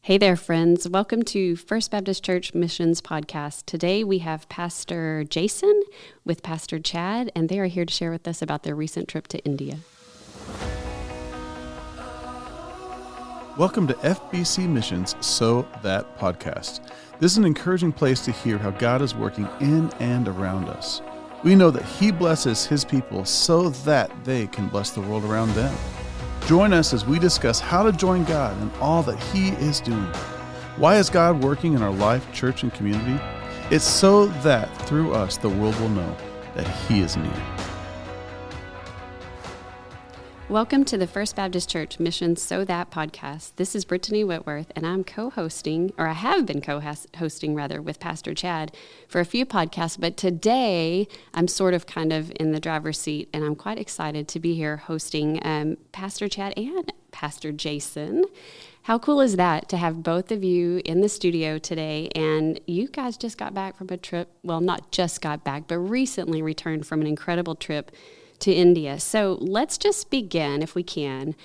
Hey there, friends. Welcome to First Baptist Church Missions Podcast. Today we have Pastor Jason with Pastor Chad, and they are here to share with us about their recent trip to India. Welcome to FBC Missions So That Podcast. This is an encouraging place to hear how God is working in and around us. We know that He blesses His people so that they can bless the world around them. Join us as we discuss how to join God in all that He is doing. Why is God working in our life, church, and community? It's so that through us the world will know that He is near. Welcome to the First Baptist Church Missions So That Podcast. This is Brittany Whitworth, and I'm I have been co-hosting with Pastor Chad for a few podcasts, but today I'm kind of in the driver's seat, and I'm quite excited to be here hosting Pastor Chad and Pastor Jason. How cool is that to have both of you in the studio today? And you guys just got back from a trip, well, not just got back, but recently returned from an incredible trip to India. So let's just begin, if we can,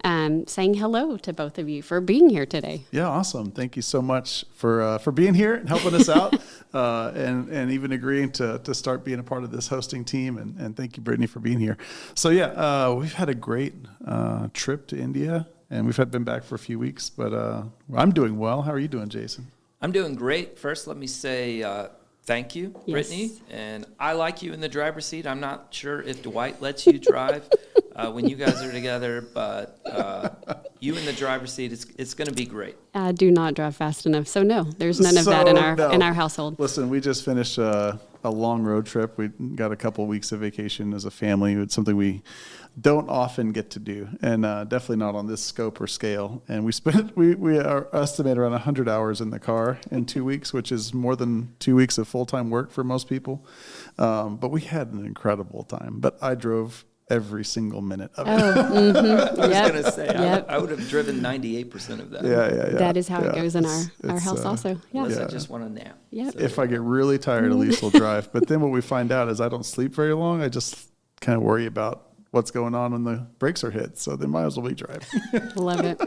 saying hello to both of you for being here today. Yeah, awesome. Thank you so much for being here and helping us out, and even agreeing to start being a part of this hosting team. And thank you, Brittany, for being here. So yeah, we've had a great trip to India, and we've been back for a few weeks. But I'm doing well. How are you doing, Jason? I'm doing great. First, let me say thank you, Brittany, Yes. and I like you in the driver's seat. I'm not sure if Dwight lets you drive when you guys are together, but you in the driver's seat, it's going to be great. I do not drive fast enough, so no, there's none of that in our household. Listen, we just finished a long road trip. We got a couple of weeks of vacation as a family. It's something we don't often get to do, and definitely not on this scope or scale. And we are estimate around 100 hours in the car in 2 weeks, which is more than 2 weeks of full-time work for most people. But we had an incredible time. But I drove every single minute of it. Mm-hmm. I was going to say, I would have driven 98% of that. Yeah. That is how it goes in our house also. Yeah. Unless I just want to nap. Yep. So, If I get really tired, Elise will drive. But then what we find out is I don't sleep very long. I just kind of worry about what's going on when the brakes are hit. So they might as well be driving. Love it.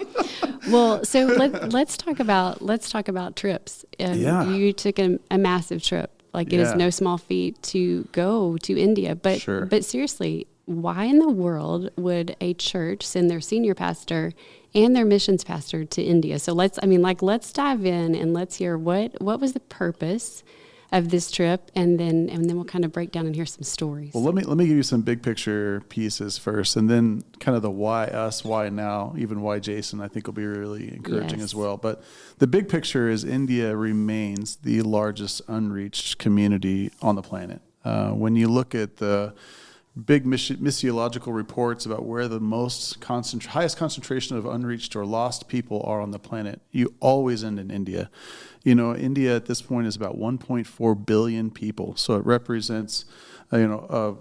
Well, so let's talk about trips. You took a massive trip. It is no small feat to go to India. But Sure. But seriously, why in the world would a church send their senior pastor and their missions pastor to India? So let's dive in and let's hear what was the purpose of this trip, and then we'll kind of break down and hear some stories. Well, let me give you some big picture pieces first, and then kind of the why us, why now, even why Jason, I think will be really encouraging as well. But the big picture is India remains the largest unreached community on the planet. When you look at the big missiological reports about where the highest concentration of unreached or lost people are on the planet, you always end in India. India at this point is about 1.4 billion people. So it represents, a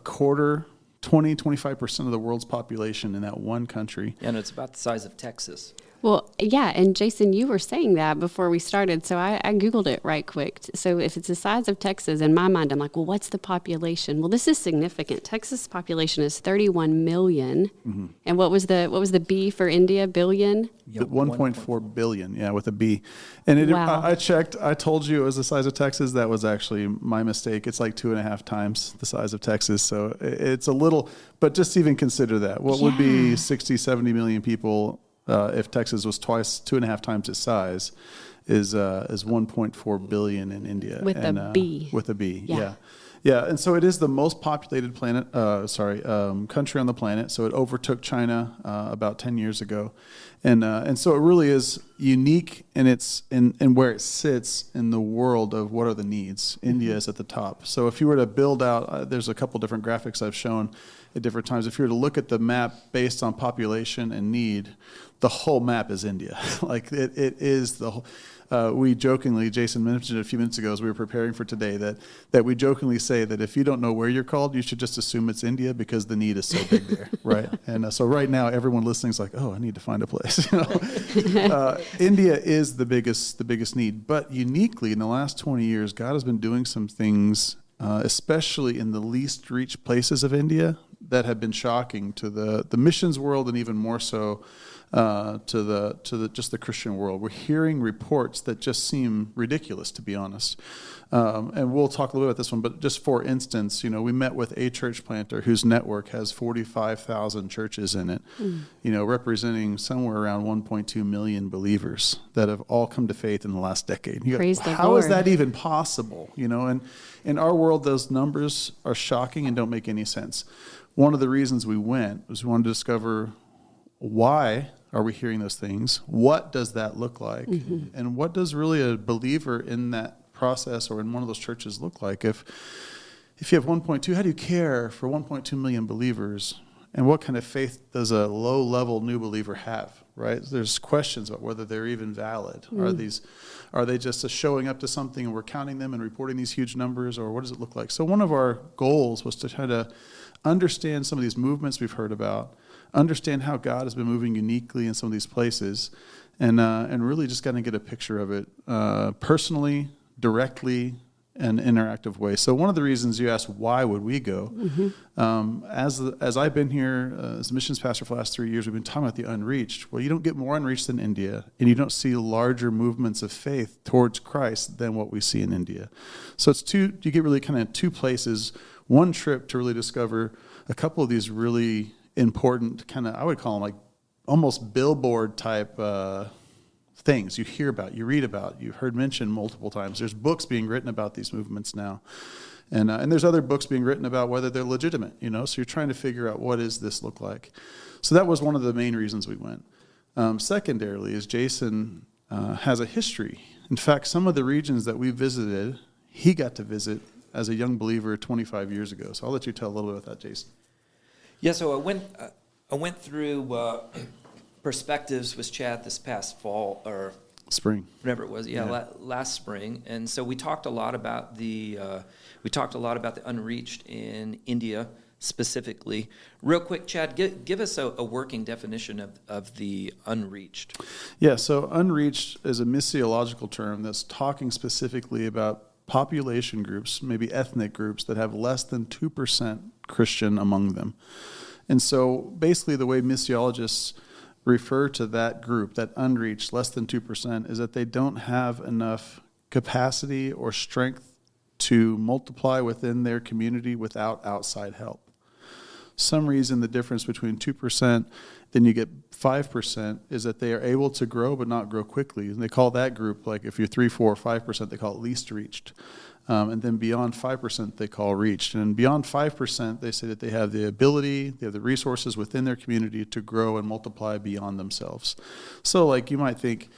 quarter, 25% of the world's population in that one country. and it's about the size of Texas. Well, yeah, and Jason, you were saying that before we started, so I Googled it right quick. So if it's the size of Texas, in my mind, I'm like, well, what's the population? Well, this is significant. Texas' population is 31 million. Mm-hmm. And what was the B for India? Billion? The 1.4 billion, with a B. And Wow. I checked, I told you it was the size of Texas. That was actually my mistake. It's like 2.5 times the size of Texas. So it's a little, but just even consider that. What would be 60, 70 million people if Texas was 2.5 times its size, is 1.4 billion in India. With a B. With a B, Yeah. Yeah, and so it is the most populated country on the planet. So it overtook China about 10 years ago, and so it really is unique in where it sits in the world of what are the needs. India is at the top. So if you were to build out, there's a couple different graphics I've shown at different times. If you were to look at the map based on population and need, the whole map is India. It is the whole. We jokingly, Jason mentioned it a few minutes ago as we were preparing for today, that we jokingly say that if you don't know where you're called, you should just assume it's India because the need is so big there, right? And so right now, everyone listening is like, oh, I need to find a place. India is the biggest need, but uniquely in the last 20 years, God has been doing some things, especially in the least reached places of India, that have been shocking to the missions world, and even more so to the just the Christian world. We're hearing reports that just seem ridiculous, to be honest. And we'll talk a little bit about this one, but just for instance, we met with a church planter whose network has 45,000 churches in it, representing somewhere around 1.2 million believers that have all come to faith in the last decade. Praise the How Lord. is that even possible? And in our world, those numbers are shocking and don't make any sense. One of the reasons we went was we wanted to discover, why are we hearing those things? What does that look like? Mm-hmm. And what does really a believer in that process or in one of those churches look like? If you have 1.2, how do you care for 1.2 million believers? And what kind of faith does a low-level new believer have, right? There's questions about whether they're even valid. Are they just showing up to something and we're counting them and reporting these huge numbers, or what does it look like? So one of our goals was to try to understand some of these movements we've heard about, understand how God has been moving uniquely in some of these places, and really just kind of get a picture of it personally, directly, and interactive way. So one of the reasons you asked, why would we go? Mm-hmm. As I've been here as a missions pastor for the last 3 years, we've been talking about the unreached. Well, you don't get more unreached than India, and you don't see larger movements of faith towards Christ than what we see in India. So you get really kind of two places, one trip to really discover a couple of these really important kind of, I would call them like almost billboard type things you hear about, you read about, you've heard mentioned multiple times. There's books being written about these movements now. And there's other books being written about whether they're legitimate, so you're trying to figure out, what does this look like? So that was one of the main reasons we went. Secondarily is Jason has a history. In fact, some of the regions that we visited, he got to visit as a young believer 25 years ago. So I'll let you tell a little bit about that, Jason. Yeah, so I went through Perspectives with Chad this past fall, or spring, whatever it was. Last spring, and so we talked a lot about the unreached in India specifically. Real quick, Chad, give us a working definition of the unreached. Yeah, so unreached is a missiological term that's talking specifically about population groups, maybe ethnic groups, that have less than 2% Christian among them. And so basically the way missiologists refer to that group, that unreached, less than 2%, is that they don't have enough capacity or strength to multiply within their community without outside help. Some reason the difference between 2%, then you get 5%, is that they are able to grow but not grow quickly. And they call that group, like if you're 3, 4, or 5%, they call it least reached. And then beyond 5%, they call reached. And beyond 5%, they say that they have the ability, they have the resources within their community to grow and multiply beyond themselves. So like you might think,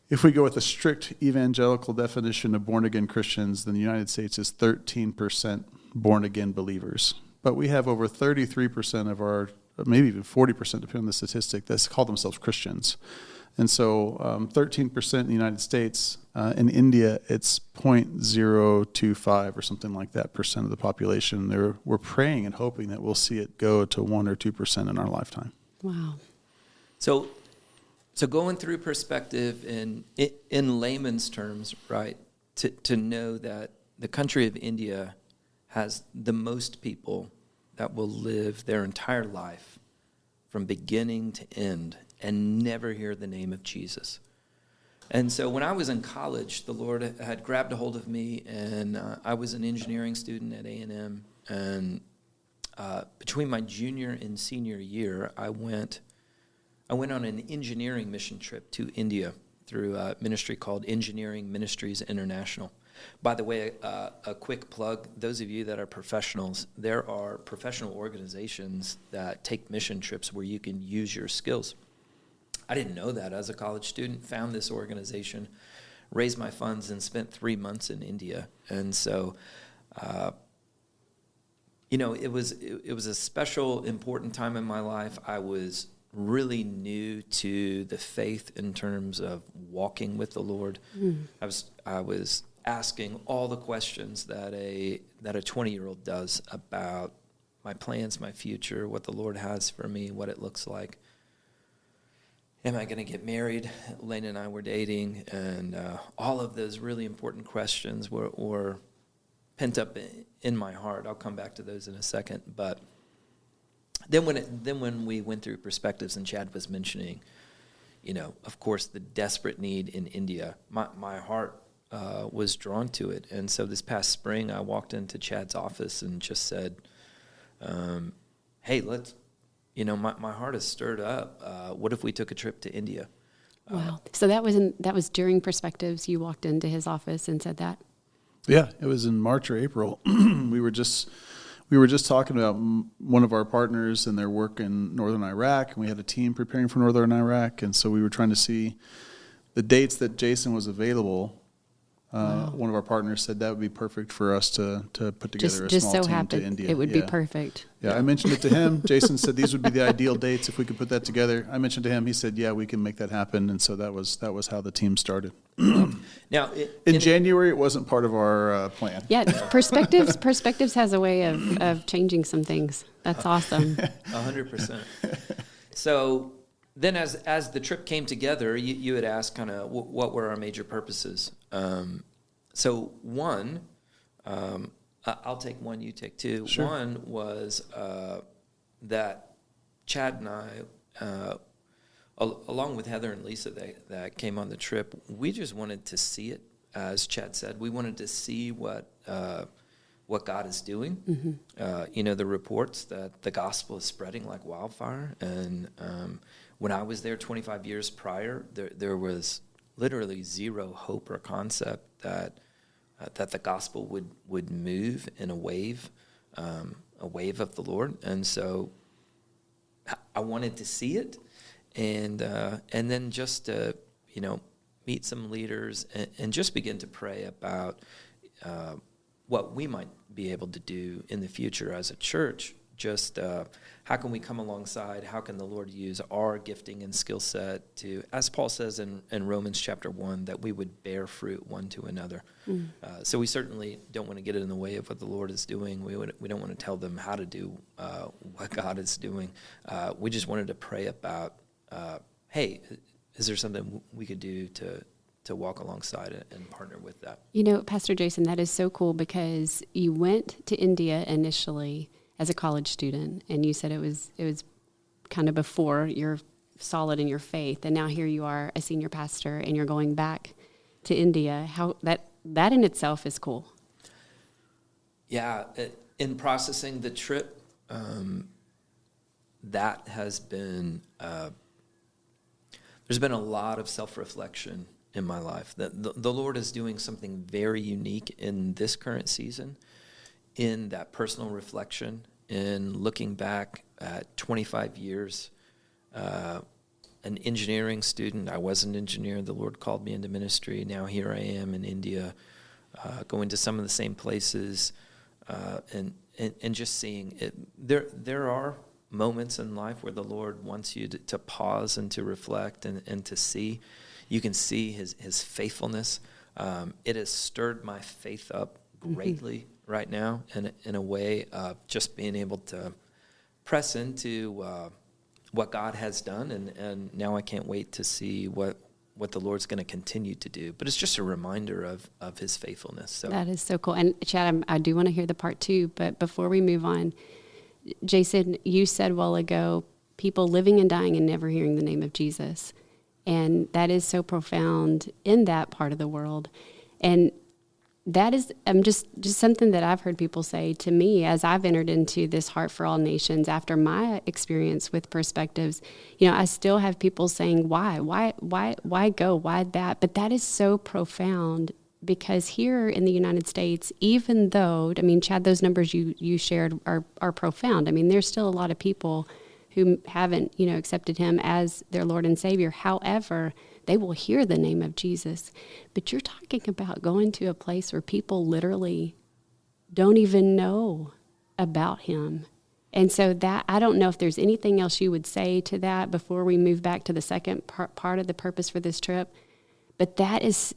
if we go with a strict evangelical definition of born-again Christians, then the United States is 13% born-again believers. But we have over 33% of our, maybe even 40%, depending on the statistic, that call themselves Christians. And so 13% in the United States. In India, it's 0.025 or something like that percent of the population. We're praying and hoping that we'll see it go to 1 or 2% in our lifetime. Wow. So going through perspective in layman's terms, right, to know that the country of India has the most people that will live their entire life from beginning to end and never hear the name of Jesus. And so when I was in college, the Lord had grabbed a hold of me, and I was an engineering student at A&M. And between my junior and senior year, I went on an engineering mission trip to India through a ministry called Engineering Ministries International. By the way, a quick plug, those of you that are professionals, there are professional organizations that take mission trips where you can use your skills. I didn't know that as a college student, found this organization, raised my funds, and spent 3 months in India. And so, it was a special, important time in my life. I was really new to the faith in terms of walking with the Lord. I was asking all the questions that a 20-year-old does about my plans, my future, what the Lord has for me, what it looks like. Am I going to get married? Lane and I were dating, and all of those really important questions were pent up in my heart. I'll come back to those in a second. But then when we went through perspectives, and Chad was mentioning of course, the desperate need in India. My heart was drawn to it. And so this past spring, I walked into Chad's office and just said, hey, my heart is stirred up. What if we took a trip to India? Wow. So that was during Perspectives. You walked into his office and said that? Yeah, it was in March or April. We were just talking about one of our partners and their work in northern Iraq, and we had a team preparing for northern Iraq, and so we were trying to see the dates that Jason was available. Wow. One of our partners said that would be perfect for us to put together a just small so team happened to India. it would be perfect. Yeah, I mentioned it to him. Jason said these would be the ideal dates if we could put that together. I mentioned to him. He said, "Yeah, we can make that happen." And so that was how the team started. Now, in January, it wasn't part of our plan. Yeah, Perspectives has a way of changing some things. That's awesome. 100%. So then as the trip came together, you had asked kind of what were our major purposes. So one, I'll take one, you take two. Sure. One was that Chad and I, along with Heather and Lisa that came on the trip, we just wanted to see it, as Chad said. We wanted to see what God is doing. Mm-hmm. The reports that the gospel is spreading like wildfire. And when I was there 25 years prior, there was literally zero hope or concept that the gospel would move in a wave of the Lord. And so I wanted to see it, and then just meet some leaders and just begin to pray about what we might be able to do in the future as a church. Just how can we come alongside? How can the Lord use our gifting and skill set to, as Paul says in Romans chapter 1, that we would bear fruit one to another. Mm. So we certainly don't want to get in the way of what the Lord is doing. We don't want to tell them how to do what God is doing. We just wanted to pray about, hey, is there something we could do to walk alongside it and partner with that? Pastor Jason, that is so cool, because you went to India initially as a college student, and you said it was kind of before you're solid in your faith, and now here you are, a senior pastor, and you're going back to India. How that in itself is cool. Yeah, in processing the trip, that has been there's been a lot of self-reflection in my life. That the Lord is doing something very unique in this current season, in that personal reflection, in looking back at 25 years, an engineering student. I was an engineer. The Lord called me into ministry. Now here I am in India, going to some of the same places, and just seeing it. There are moments in life where the Lord wants you to pause and to reflect and to see. You can see his faithfulness. It has stirred my faith up greatly right now, in a way of just being able to press into what God has done, and now I can't wait to see what the Lord's going to continue to do. But it's just a reminder of his faithfulness. So that is so cool. And Chad, I do want to hear the part two, but before we move on, Jason, you said a while ago, people living and dying and never hearing the name of Jesus. And that is so profound in that part of the world. And that is just something that I've heard people say to me as I've entered into this Heart for All Nations after my experience with Perspectives. I still have people saying, why go? Why that? But that is so profound, because here in the United States, even though, Chad, those numbers you shared are profound. There's still a lot of people who haven't, accepted him as their Lord and Savior. However, they will hear the name of Jesus. But you're talking about going to a place where people literally don't even know about him. And so that, I don't know if there's anything else you would say to that before we move back to the second part of the purpose for this trip. But that is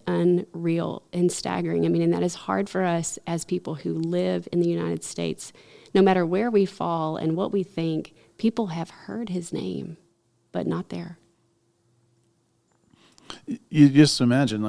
unreal and staggering. And that is hard for us as people who live in the United States. No matter where we fall and what we think, people have heard his name, but not there. You just imagine,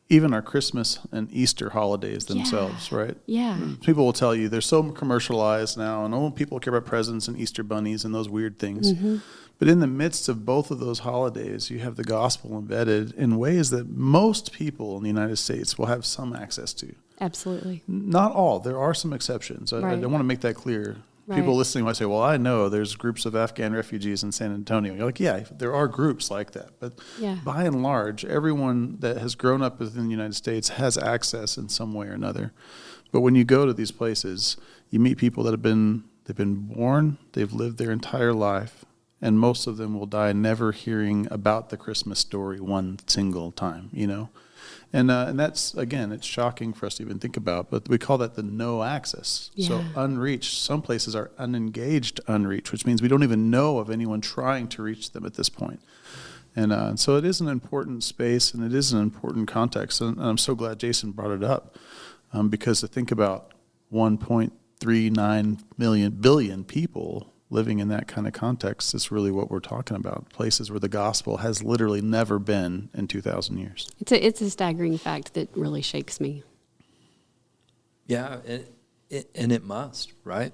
even our Christmas and Easter holidays themselves, right? Yeah. People will tell you they're so commercialized now, and people care about presents and Easter bunnies and those weird things. Mm-hmm. But in the midst of both of those holidays, you have the gospel embedded in ways that most people in the United States will have some access to. Absolutely. Not all. There are some exceptions. I want to make that clear. Right. People listening might say, well, I know there's groups of Afghan refugees in San Antonio. You're like, yeah, there are groups like that. But by and large, everyone that has grown up within the United States has access in some way or another. But when you go to these places, you meet people that they've been born, they've lived their entire life, and most of them will die never hearing about the Christmas story one single time, you know? And that's, again, it's shocking for us to even think about, but we call that the no access. Yeah. So unreached, some places are unengaged unreached, which means we don't even know of anyone trying to reach them at this point. And so it is an important space, and it is an important context. And I'm so glad Jason brought it up, because to think about 1.39 billion people living in that kind of context is really what we're talking about. Places where the gospel has literally never been in 2,000 years. It's a staggering fact that really shakes me. Yeah, and it must, right?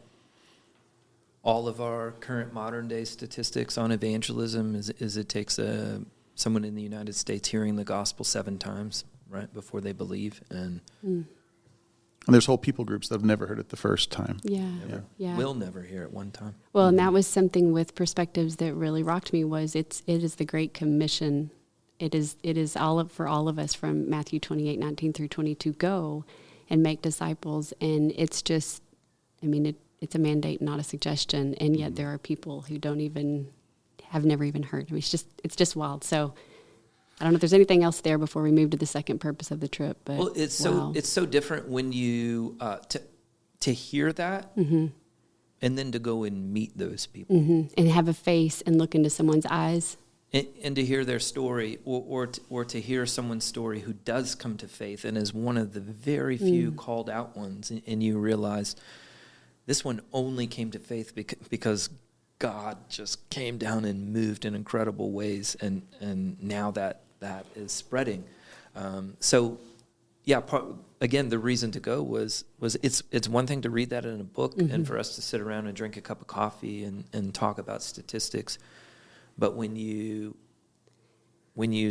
All of our current modern day statistics on evangelism is it takes someone in the United States hearing the gospel 7 times, right, before they believe. And there's whole people groups that have never heard it the first time. Yeah. Will never hear it one time. Well, and that was something with perspectives that really rocked me. Was it is the Great Commission. It is for all of us from Matthew 28:19 through 22. Go and make disciples, and it's just, I mean, it's a mandate, not a suggestion, and yet there are people who have never even heard. I mean, it's just wild. So I don't know if there's anything else there before we move to the second purpose of the trip. But well, it's so different when you to hear that, mm-hmm. and then to go and meet those people, mm-hmm. and have a face and look into someone's eyes, and to hear their story, or to hear someone's story who does come to faith and is one of the very few called out ones, and you realize this one only came to faith because God just came down and moved in incredible ways, and now that is spreading. So, yeah. Again, the reason to go was it's one thing to read that in a book, mm-hmm. and for us to sit around and drink a cup of coffee and talk about statistics, but when you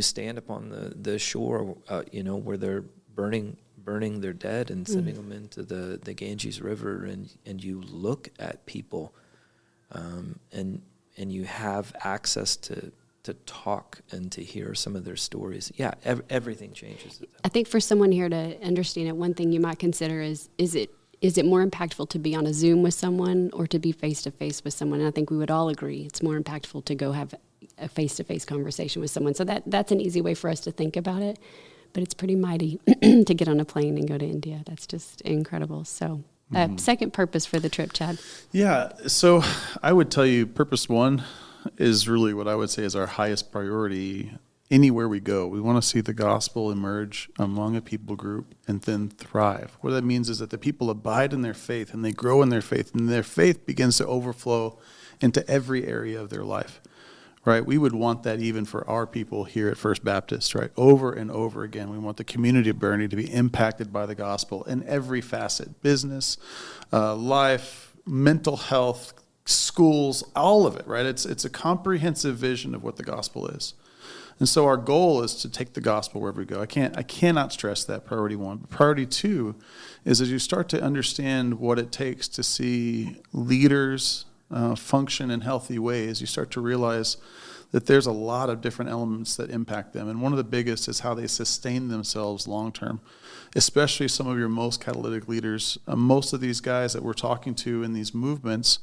stand upon the shore, where they're burning their dead and sending them into the Ganges River, and you look at people, and you have access to talk and to hear some of their stories. Yeah, everything changes. I think for someone here to understand it, one thing you might consider is it more impactful to be on a Zoom with someone or to be face-to-face with someone? And I think we would all agree it's more impactful to go have a face-to-face conversation with someone. So that's an easy way for us to think about it. But it's pretty mighty to get on a plane and go to India. That's just incredible. So second purpose for the trip, Chad. Yeah, so I would tell you purpose 1 is really what I would say is our highest priority anywhere we go. We want to see the gospel emerge among a people group and then thrive. What that means is that the people abide in their faith and they grow in their faith, and their faith begins to overflow into every area of their life. Right? We would want that even for our people here at First Baptist, right? Over and over again. We want the community of Boerne to be impacted by the gospel in every facet: business, life, mental health, schools, all of it, right? It's a comprehensive vision of what the gospel is. And so our goal is to take the gospel wherever we go. I cannot stress that, priority 1. But priority 2 is as you start to understand what it takes to see leaders function in healthy ways, you start to realize that there's a lot of different elements that impact them. And one of the biggest is how they sustain themselves long term, especially some of your most catalytic leaders. Most of these guys that we're talking to in these movements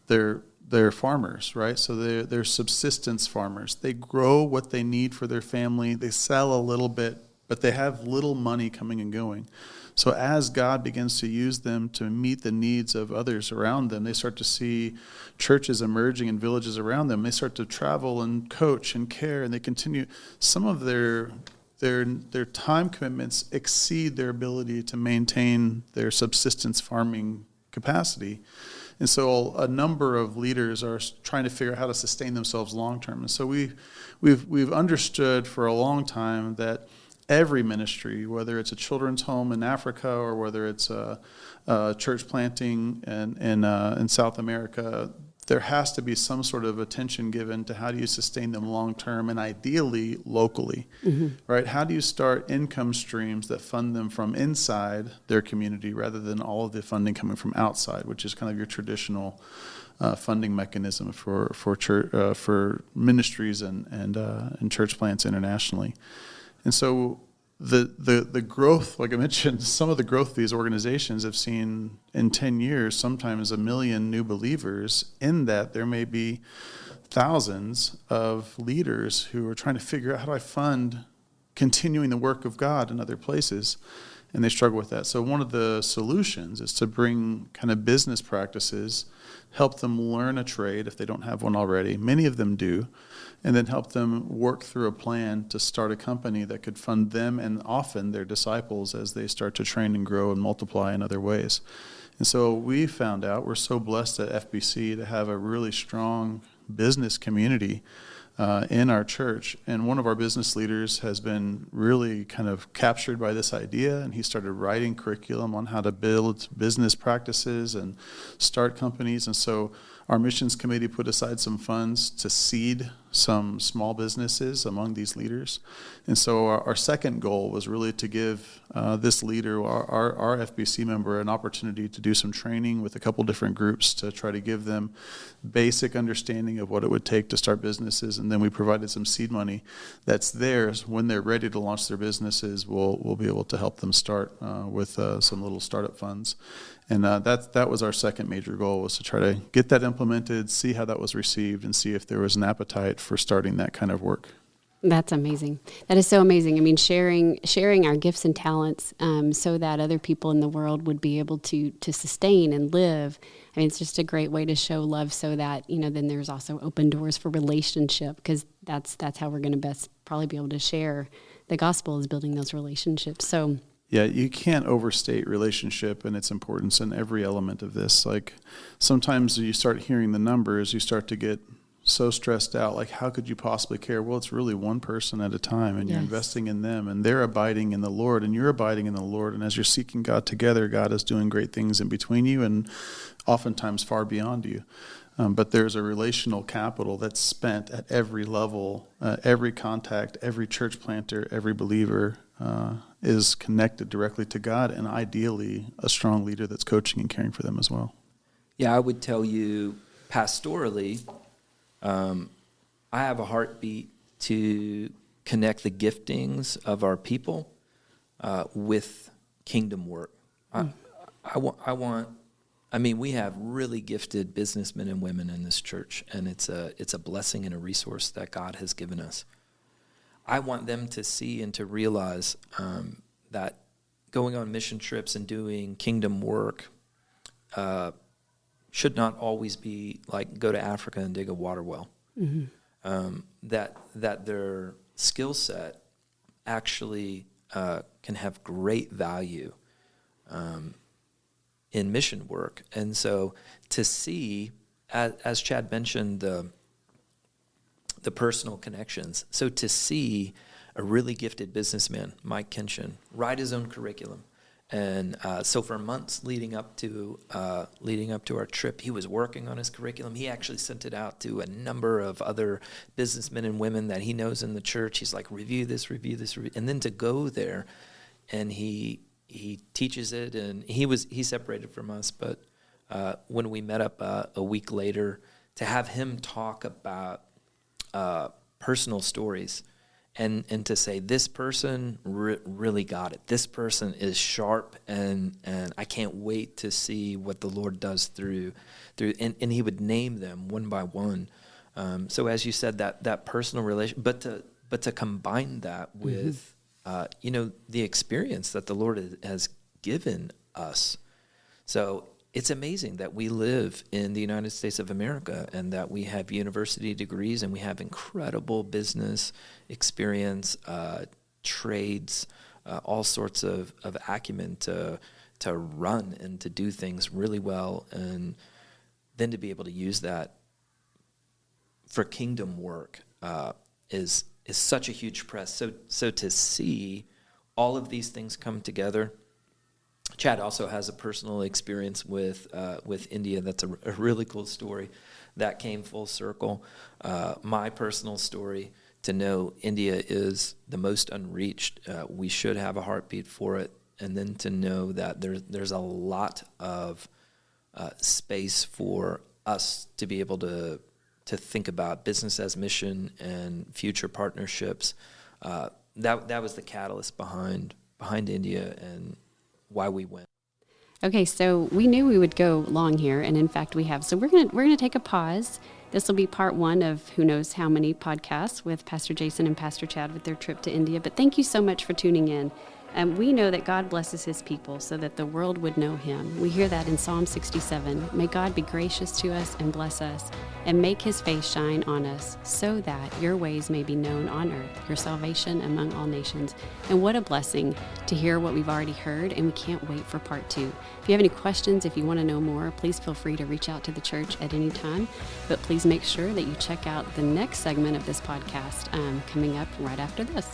they're farmers, right? So they're subsistence farmers. They grow what they need for their family. They sell a little bit, but they have little money coming and going. So as God begins to use them to meet the needs of others around them, they start to see churches emerging in villages around them. They start to travel and coach and care, and they continue. Some of their time commitments exceed their ability to maintain their subsistence farming capacity. And so a number of leaders are trying to figure out how to sustain themselves long term. And so we've understood for a long time that every ministry, whether it's a children's home in Africa or whether it's a church planting in South America, there has to be some sort of attention given to how do you sustain them long term and ideally locally, right? How do you start income streams that fund them from inside their community rather than all of the funding coming from outside, which is kind of your traditional funding mechanism for church, for ministries and church plants internationally. And so the growth, like I mentioned, some of the growth of these organizations have seen in 10 years, sometimes 1 million new believers, in that there may be thousands of leaders who are trying to figure out how do I fund continuing the work of God in other places, and they struggle with that. So one of the solutions is to bring kind of business practices, help them learn a trade if they don't have one already. Many of them do. And then help them work through a plan to start a company that could fund them and often their disciples as they start to train and grow and multiply in other ways. And so we found out, we're so blessed at FBC to have a really strong business community in our church. And one of our business leaders has been really kind of captured by this idea, and he started writing curriculum on how to build business practices and start companies. And so our missions committee put aside some funds to seed some small businesses among these leaders. And so our second goal was really to give this leader, our FBC member, an opportunity to do some training with a couple different groups to try to give them basic understanding of what it would take to start businesses. And then we provided some seed money that's theirs. When they're ready to launch their businesses, we'll be able to help them start with some little startup funds. And that was our second major goal, was to try to get that implemented, see how that was received, and see if there was an appetite for starting that kind of work. That's amazing. That is so amazing. I mean, sharing our gifts and talents so that other people in the world would be able to sustain and live. I mean, it's just a great way to show love, so that, then there's also open doors for relationship, because that's how we're going to best probably be able to share the gospel, is building those relationships. So yeah, you can't overstate relationship and its importance in every element of this. Like, sometimes you start hearing the numbers, you start to get so stressed out, like, how could you possibly care? Well, it's really one person at a time, and you're investing in them, and they're abiding in the Lord, and you're abiding in the Lord. And as you're seeking God together, God is doing great things in between you and oftentimes far beyond you. But there's a relational capital that's spent at every level, every contact, every church planter, every believer is connected directly to God, and ideally a strong leader that's coaching and caring for them as well. Yeah, I would tell you pastorally, I have a heartbeat to connect the giftings of our people with kingdom work. We have really gifted businessmen and women in this church, and it's a blessing and a resource that God has given us. I want them to see and to realize that going on mission trips and doing kingdom work should not always be like go to Africa and dig a water well. Mm-hmm. That their skill set actually can have great value in mission work. And so to see, as Chad mentioned, the personal connections. So to see a really gifted businessman, Mike Kenshin, write his own curriculum. And so for months leading up to our trip, he was working on his curriculum. He actually sent it out to a number of other businessmen and women that he knows in the church. He's like, review this. And then to go there, and he teaches it, and he separated from us. But when we met up a week later, to have him talk about personal stories, and to say, this person really got it. This person is sharp, and I can't wait to see what the Lord does through and he would name them one by one. So as you said, that personal relation, but to combine that with the experience that the Lord has given us. So it's amazing that we live in the United States of America, and that we have university degrees, and we have incredible business experience, trades, all sorts of acumen to run and to do things really well. And then to be able to use that for kingdom work is such a huge press. So to see all of these things come together. Chad also has a personal experience with India. That's a really cool story that came full circle. My personal story, to know India is the most unreached. We should have a heartbeat for it, and then to know that there's a lot of space for us to be able to think about business as mission and future partnerships. That was the catalyst behind India and why we went. Okay, so we knew we would go long here, and in fact we have. So we're gonna take a pause. This will be part one of who knows how many podcasts with Pastor Jason and Pastor Chad with their trip to India. But thank you so much for tuning in. We know that God blesses his people so that the world would know him. We hear that in Psalm 67. May God be gracious to us and bless us and make his face shine on us so that your ways may be known on earth, your salvation among all nations. And what a blessing to hear what we've already heard, and we can't wait for part two. If you have any questions, if you want to know more, please feel free to reach out to the church at any time. But please make sure that you check out the next segment of this podcast coming up right after this.